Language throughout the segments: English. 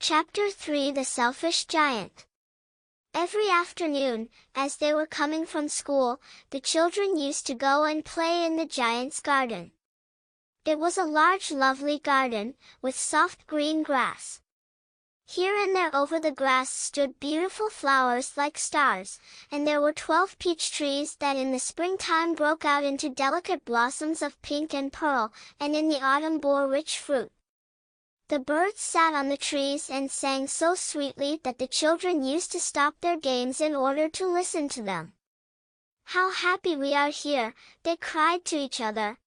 Chapter 3 The Selfish Giant. Every afternoon, as they were coming from school, the children used to go and play in the giant's garden. It was a large, lovely garden, with soft green grass. Here and there over the grass stood beautiful flowers like stars, and there were 12 peach trees that in the springtime broke out into delicate blossoms of pink and pearl, and in the autumn bore rich fruit. The birds sat on the trees and sang so sweetly that the children used to stop their games in order to listen to them. "How happy we are here," they cried to each other.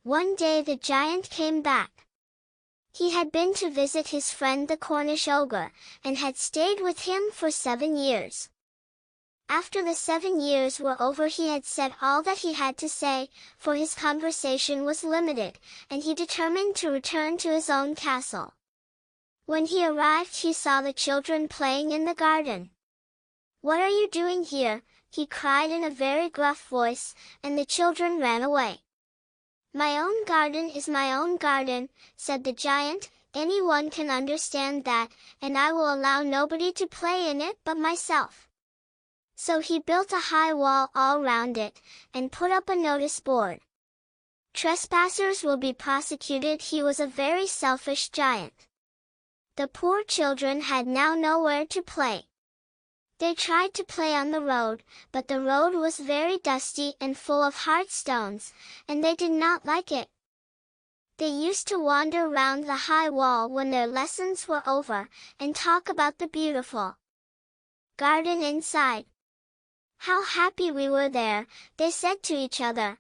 One day the giant came back. He had been to visit his friend the Cornish ogre, and had stayed with him for 7 years. After the 7 years were over he had said all that he had to say, for his conversation was limited, and he determined to return to his own castle. When he arrived he saw the children playing in the garden. "What are you doing here?" he cried in a very gruff voice, and the children ran away. "My own garden is my own garden," said the giant. "Anyone can understand that, and I will allow nobody to play in it but myself." So he built a high wall all round it, and put up a notice board. "Trespassers will be prosecuted." He was a very selfish giant. The poor children had now nowhere to play. They tried to play on the road, but the road was very dusty and full of hard stones, and they did not like it. They used to wander round the high wall when their lessons were over, and talk about the beautiful garden inside. "How happy we were there," they said to each other.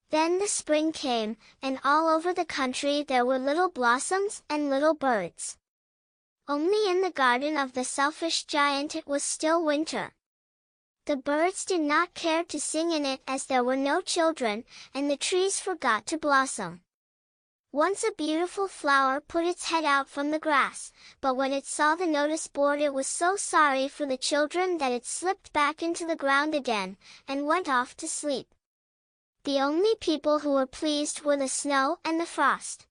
Then the spring came, and all over the country there were little blossoms and little birds. Only in the garden of the selfish giant it was still winter. The birds did not care to sing in it as there were no children, and the trees forgot to blossom. Once a beautiful flower put its head out from the grass, but when it saw the notice board it was so sorry for the children that it slipped back into the ground again, and went off to sleep. The only people who were pleased were the snow and the frost.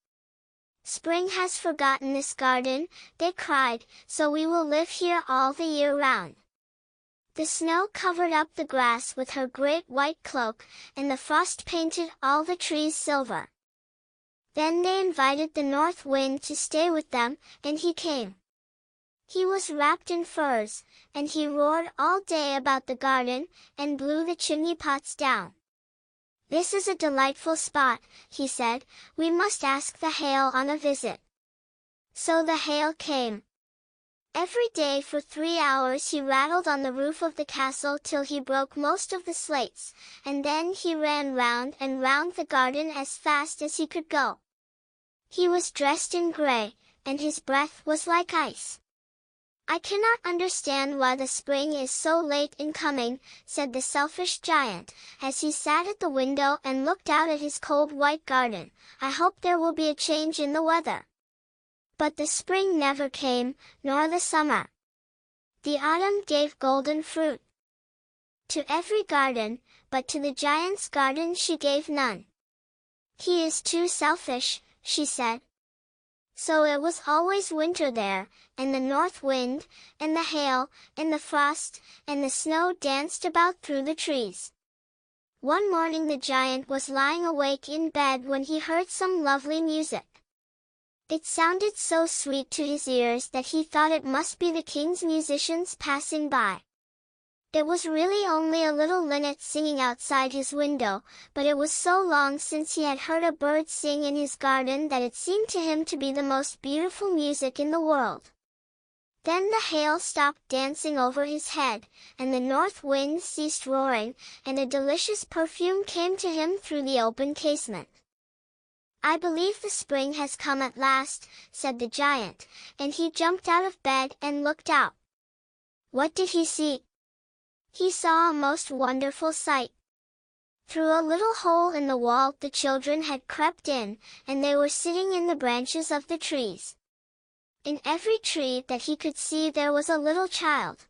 "Spring has forgotten this garden," they cried, "so we will live here all the year round." The snow covered up the grass with her great white cloak, and the frost painted all the trees silver. Then they invited the north wind to stay with them, and he came. He was wrapped in furs, and he roared all day about the garden, and blew the chimney pots down. "This is a delightful spot," he said. "We must ask the hail on a visit." So the hail came. Every day for 3 hours he rattled on the roof of the castle till he broke most of the slates, and then he ran round and round the garden as fast as he could go. He was dressed in gray, and his breath was like ice. "I cannot understand why the spring is so late in coming," said the selfish giant, as he sat at the window and looked out at his cold white garden. "I hope there will be a change in the weather." But the spring never came, nor the summer. The autumn gave golden fruit to every garden, but to the giant's garden she gave none. "He is too selfish," she said. So it was always winter there, and the north wind, and the hail, and the frost, and the snow danced about through the trees. One morning the giant was lying awake in bed when he heard some lovely music. It sounded so sweet to his ears that he thought it must be the king's musicians passing by. It was really only a little linnet singing outside his window, but it was so long since he had heard a bird sing in his garden that it seemed to him to be the most beautiful music in the world. Then the hail stopped dancing over his head, and the north wind ceased roaring, and a delicious perfume came to him through the open casement. "I believe the spring has come at last," said the giant, and he jumped out of bed and looked out. What did he see? He saw a most wonderful sight. Through a little hole in the wall the children had crept in, and they were sitting in the branches of the trees. In every tree that he could see there was a little child.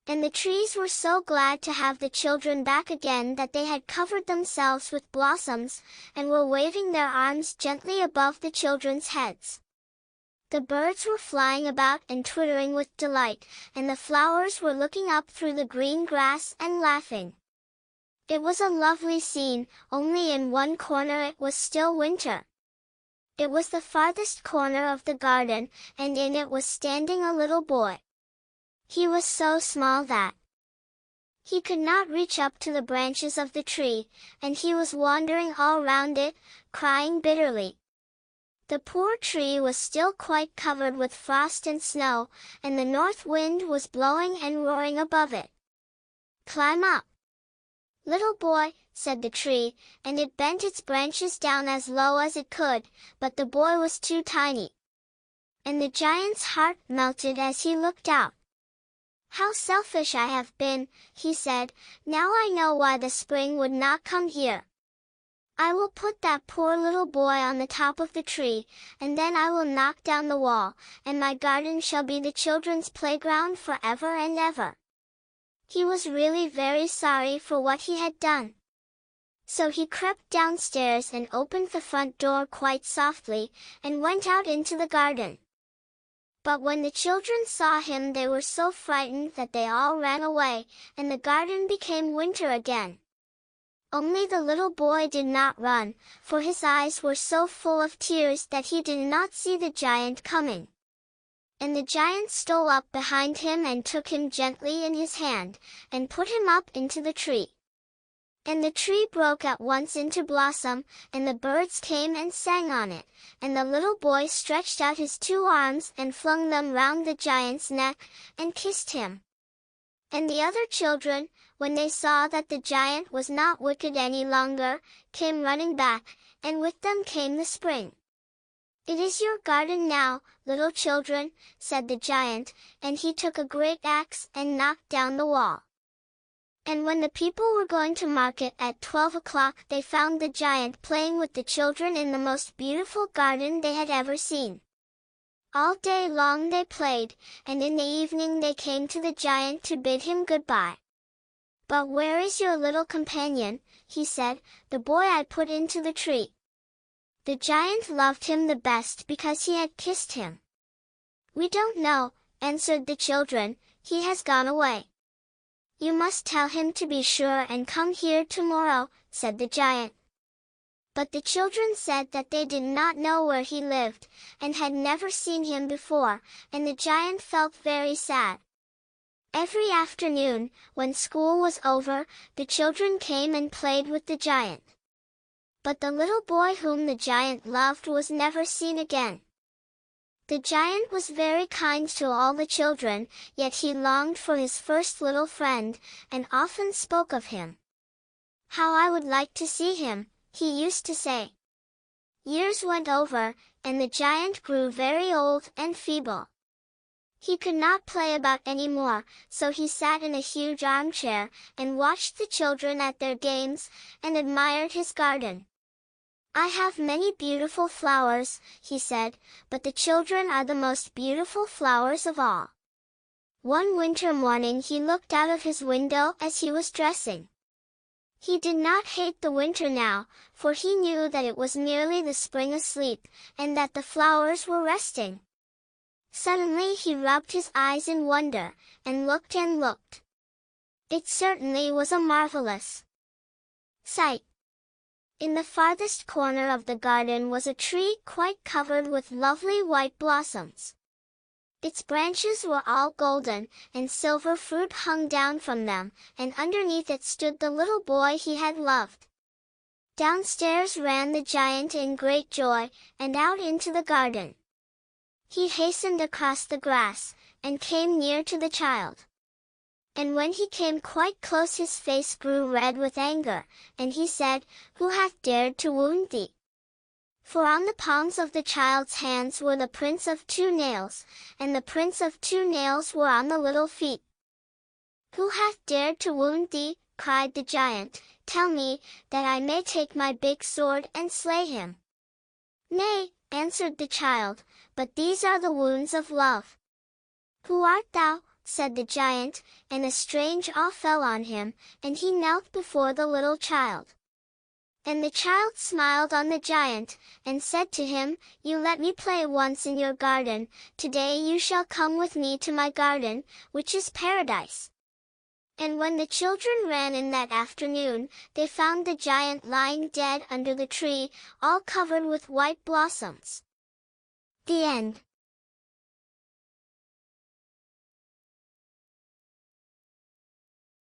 And the trees were so glad to have the children back again that they had covered themselves with blossoms, and were waving their arms gently above the children's heads. The birds were flying about and twittering with delight, and the flowers were looking up through the green grass and laughing. It was a lovely scene, only in one corner it was still winter. It was the farthest corner of the garden, and in it was standing a little boy. He was so small that he could not reach up to the branches of the tree, and he was wandering all round it, crying bitterly. The poor tree was still quite covered with frost and snow, and the north wind was blowing and roaring above it. "Climb up, little boy," said the tree, and it bent its branches down as low as it could, but the boy was too tiny. And the giant's heart melted as he looked out. "How selfish I have been," he said. "Now I know why the spring would not come here. I will put that poor little boy on the top of the tree, and then I will knock down the wall, and my garden shall be the children's playground forever and ever." He was really very sorry for what he had done. So he crept downstairs and opened the front door quite softly, and went out into the garden. But when the children saw him they were so frightened that they all ran away, and the garden became winter again. Only the little boy did not run, for his eyes were so full of tears that he did not see the giant coming. And the giant stole up behind him and took him gently in his hand, and put him up into the tree. And the tree broke at once into blossom, and the birds came and sang on it, and the little boy stretched out his 2 arms and flung them round the giant's neck, and kissed him. And the other children, when they saw that the giant was not wicked any longer, came running back, and with them came the spring. "It is your garden now, little children," said the giant, and he took a great axe and knocked down the wall. And when the people were going to market at 12 o'clock they found the giant playing with the children in the most beautiful garden they had ever seen. All day long they played, and in the evening they came to the giant to bid him goodbye. "But where is your little companion?" he said, "the boy I put into the tree." The giant loved him the best because he had kissed him. "We don't know," answered the children, "he has gone away." "You must tell him to be sure and come here tomorrow," said the giant. But the children said that they did not know where he lived, and had never seen him before, and the giant felt very sad. Every afternoon, when school was over, the children came and played with the giant. But the little boy whom the giant loved was never seen again. The giant was very kind to all the children, yet he longed for his first little friend, and often spoke of him. "How I would like to see him," he used to say. Years went over, and the giant grew very old and feeble. He could not play about any more, so he sat in a huge armchair, and watched the children at their games, and admired his garden. "I have many beautiful flowers," he said, "but the children are the most beautiful flowers of all." One winter morning he looked out of his window as he was dressing. He did not hate the winter now, for he knew that it was merely the spring asleep, and that the flowers were resting. Suddenly he rubbed his eyes in wonder, and looked and looked. It certainly was a marvelous sight. In the farthest corner of the garden was a tree quite covered with lovely white blossoms. Its branches were all golden, and silver fruit hung down from them, and underneath it stood the little boy he had loved. Downstairs ran the giant in great joy, and out into the garden. He hastened across the grass, and came near to the child. And when he came quite close his face grew red with anger, and he said, "Who hath dared to wound thee?" For on the palms of the child's hands were the prints of 2 nails, and the prints of 2 nails were on the little feet. "Who hath dared to wound thee?" cried the giant. "Tell me, that I may take my big sword and slay him." "Nay," answered the child, "but these are the wounds of love." "Who art thou?" said the giant, and a strange awe fell on him, and he knelt before the little child. And the child smiled on the giant, and said to him, "You let me play once in your garden, today you shall come with me to my garden, which is paradise." And when the children ran in that afternoon, they found the giant lying dead under the tree, all covered with white blossoms. The end.